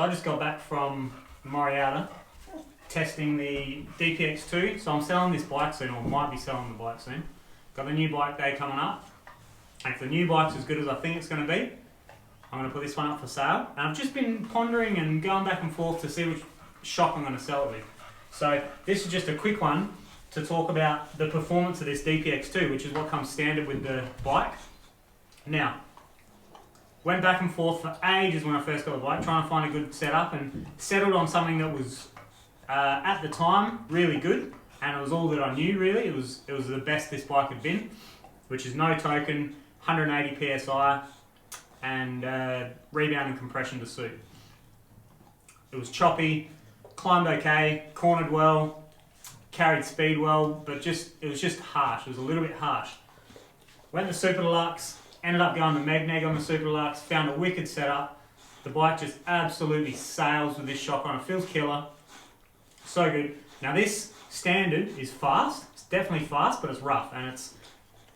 So I just got back from Moriata testing the DPX2. So I'm selling this bike soon, or might be selling the bike soon. Got the new bike day coming up. And if the new bike's as good as I think it's going to be, I'm going to put this one up for sale. And I've just been pondering and going back and forth to see which shock I'm going to sell it with. So this is just a quick one to talk about the performance of this DPX2, which is what comes standard with the bike. Now, went back and forth for ages when I first got the bike, trying to find a good setup, and settled on something that was, at the time, really good, and it was all that I knew really. It was the best this bike had been, which is no token, 180 PSI, and rebound and compression to suit. It was choppy, climbed okay, cornered well, carried speed well, but it was just harsh. It was a little bit harsh. Went to Super Deluxe. Ended up going to Megneg on the Super Deluxe, found a wicked setup. The bike just absolutely sails with this shock on. It feels killer. So good. Now this standard is fast. It's definitely fast, but it's rough and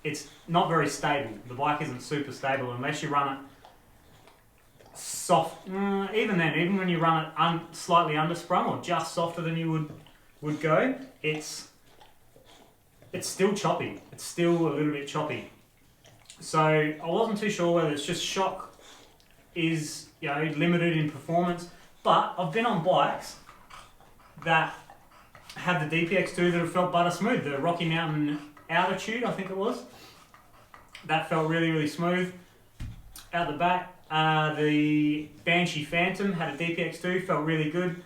it's not very stable. The bike isn't super stable unless you run it soft. Even then, even when you run it slightly undersprung or just softer than you would go, it's still choppy. It's still a little bit choppy. So I wasn't too sure whether it's just shock is limited in performance, but I've been on bikes that have the DPX2 that have felt butter smooth. The Rocky Mountain Altitude, I think it was, that felt really, really smooth. Out the back, the Banshee Phantom had a DPX2, felt really good.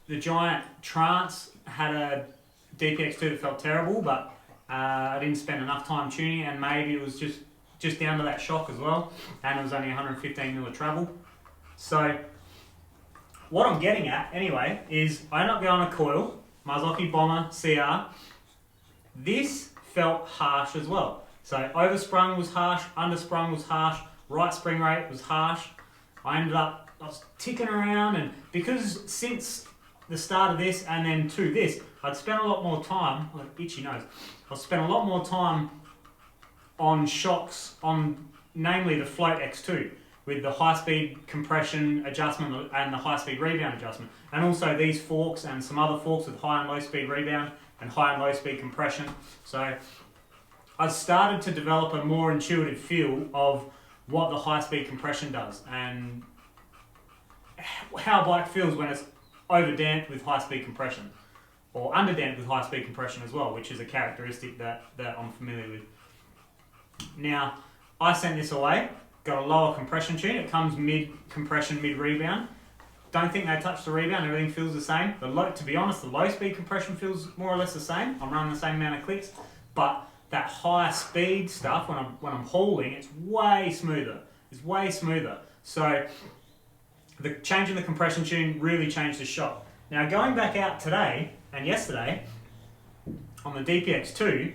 The Giant Trance had a DPX2 that felt terrible, but I didn't spend enough time tuning, and maybe it was just down to that shock as well, and it was only 115mm of travel. So what I'm getting at anyway is I ended up going a coil, Marzocchi Bomber CR. This felt harsh as well. So oversprung was harsh, undersprung was harsh, right spring rate was harsh. I was ticking around, and because since the start of this and then to this, I'd spent a lot more time, like itchy nose, I've spent a lot more time on shocks, on namely the Float X2, with the high-speed compression adjustment and the high-speed rebound adjustment. And also these forks and some other forks with high and low-speed rebound and high and low-speed compression. So I started to develop a more intuitive feel of what the high-speed compression does and how a bike feels when it's over-damped with high-speed compression, or under-damped with high-speed compression as well, which is a characteristic that I'm familiar with. Now, I sent this away, got a lower compression tune. It comes mid-compression, mid-rebound. Don't think they touch the rebound, everything feels the same. To be honest, the low-speed compression feels more or less the same. I'm running the same amount of clicks, but that high-speed stuff, when I'm hauling, it's way smoother. It's way smoother. So the change in the compression tune really changed the shock. Now, going back out today and yesterday on the DPX2,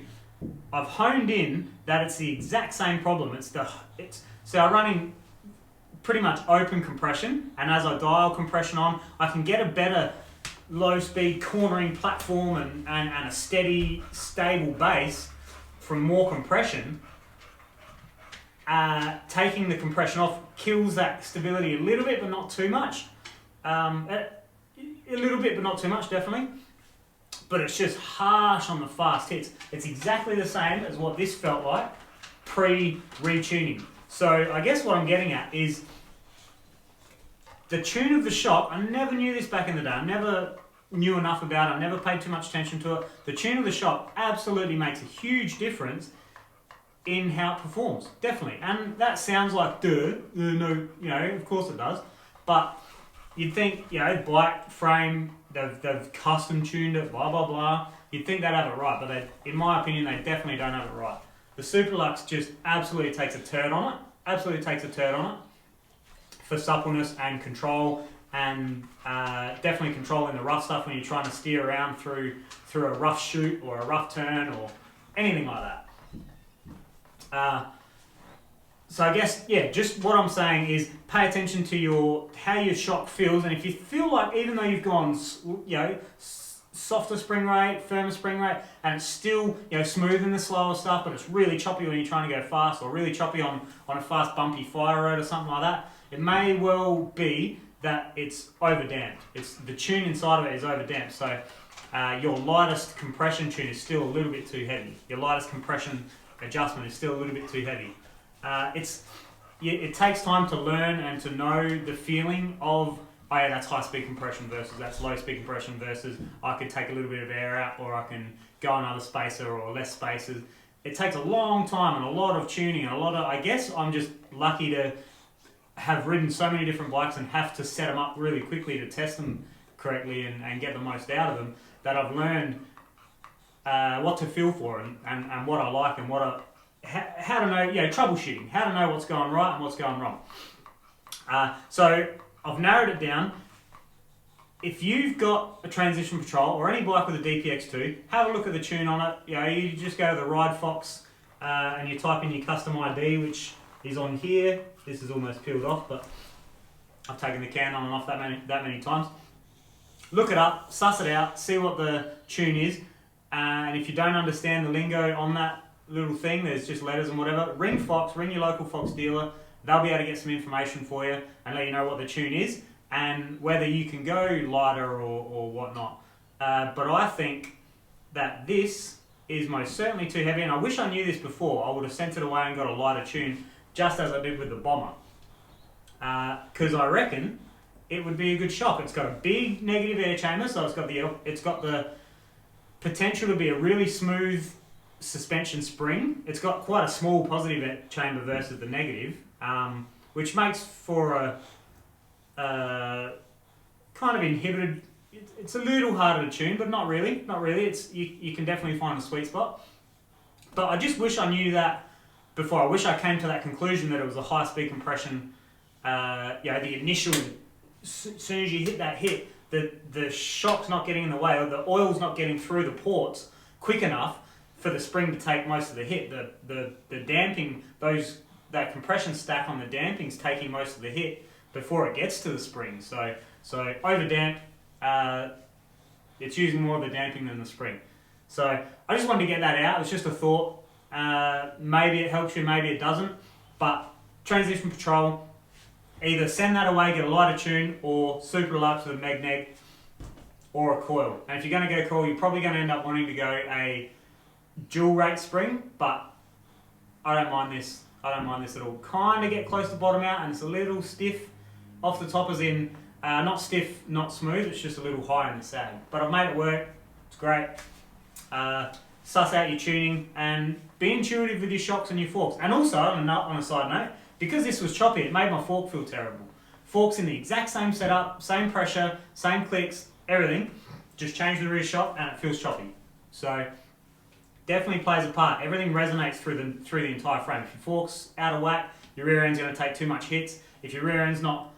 I've honed in that it's the exact same problem. So I'm running pretty much open compression, and as I dial compression on, I can get a better low-speed cornering platform and a steady, stable base from more compression. Taking the compression off kills that stability a little bit, but not too much. A little bit, but not too much, definitely. But it's just harsh on the fast hits. It's exactly the same as what this felt like pre-retuning. So I guess what I'm getting at is the tune of the shock. I never knew this back in the day. I never knew enough about it. I never paid too much attention to it. The tune of the shock absolutely makes a huge difference in how it performs, definitely. And that sounds like, no, of course it does. But you'd think, bike frame, they've custom tuned it, blah, blah, blah. You'd think they'd have it right, but in my opinion, they definitely don't have it right. The Super Deluxe just absolutely takes a turn on it. For suppleness and control, and definitely controlling the rough stuff when you're trying to steer around through a rough chute or a rough turn or anything like that. So I guess, just what I'm saying is pay attention to how your shock feels, and if you feel like, even though you've gone, softer spring rate, firmer spring rate, and it's still, smooth in the slower stuff, but it's really choppy when you're trying to go fast, or really choppy on a fast bumpy fire road or something like that, it may well be that it's over damped. It's the tune inside of it is over damped. So your lightest compression tune is still a little bit too heavy. Your lightest compression adjustment is still a little bit too heavy. It takes time to learn and to know the feeling of, oh yeah, that's high speed compression versus that's low speed compression versus I could take a little bit of air out, or I can go another spacer or less spacers. It takes a long time and a lot of tuning and I guess I'm just lucky to have ridden so many different bikes and have to set them up really quickly to test them correctly and get the most out of them, that I've learned what to feel for and what I like and how to know, troubleshooting, how to know what's going right and what's going wrong. So I've narrowed it down. If you've got a Transition Patrol or any bike with a DPX2, have a look at the tune on it. You just go to the Ride Fox and you type in your custom ID, which is on here. This is almost peeled off, but I've taken the can on and off that many times. Look it up, suss it out, see what the tune is, and if you don't understand the lingo on that little thing, there's just letters and whatever, ring your local Fox dealer. They'll be able to get some information for you and let you know what the tune is and whether you can go lighter or whatnot. But I think that this is most certainly too heavy, and I wish I knew this before. I would have sent it away and got a lighter tune, just as I did with the Bomber. Because I reckon it would be a good shock. It's got a big negative air chamber, so it's got the potential to be a really smooth suspension spring. It's got quite a small positive air chamber versus the negative, which makes for a kind of inhibited. It's a little harder to tune, but not really. Not really. It's you can definitely find a sweet spot. But I just wish I knew that before. I wish I came to that conclusion that it was a high speed compression. The initial, as soon as you hit that hit, the shock's not getting in the way, or the oil's not getting through the ports quick enough for the spring to take most of the hit. The damping, that compression stack on the damping's taking most of the hit before it gets to the spring. So over damped, it's using more of the damping than the spring. So I just wanted to get that out. It's just a thought. Maybe it helps you, maybe it doesn't. But Transition Patrol, either send that away, get a lighter tune, or super it up to the Meg or a coil. And if you're going to go coil, you're probably going to end up wanting to go a dual rate spring, but I don't mind this. I don't mind this at all. Kind of get close to bottom out, and it's a little stiff off the top, as in not stiff, not smooth. It's just a little high in the sag. But I've made it work. It's great. Suss out your tuning and be intuitive with your shocks and your forks. And also, on a side note, because this was choppy, it made my fork feel terrible. Forks in the exact same setup, same pressure, same clicks, everything. Just change the rear shock and it feels choppy. So definitely plays a part. Everything resonates through the entire frame. If your fork's out of whack, your rear end's going to take too much hits. If your rear end's not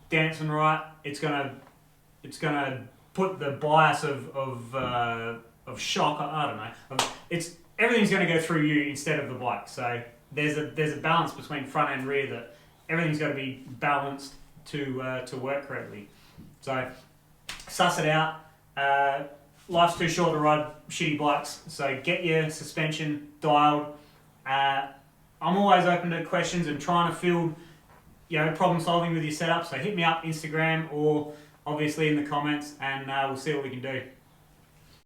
dancing right, it's gonna put the bias of shock. I don't know. Everything's going to go through you instead of the bike. So there's a balance between front and rear that everything's got to be balanced to work correctly. So suss it out. Life's too short to ride shitty bikes, so get your suspension dialed. I'm always open to questions and trying to field, problem solving with your setup. So hit me up Instagram or obviously in the comments, and we'll see what we can do.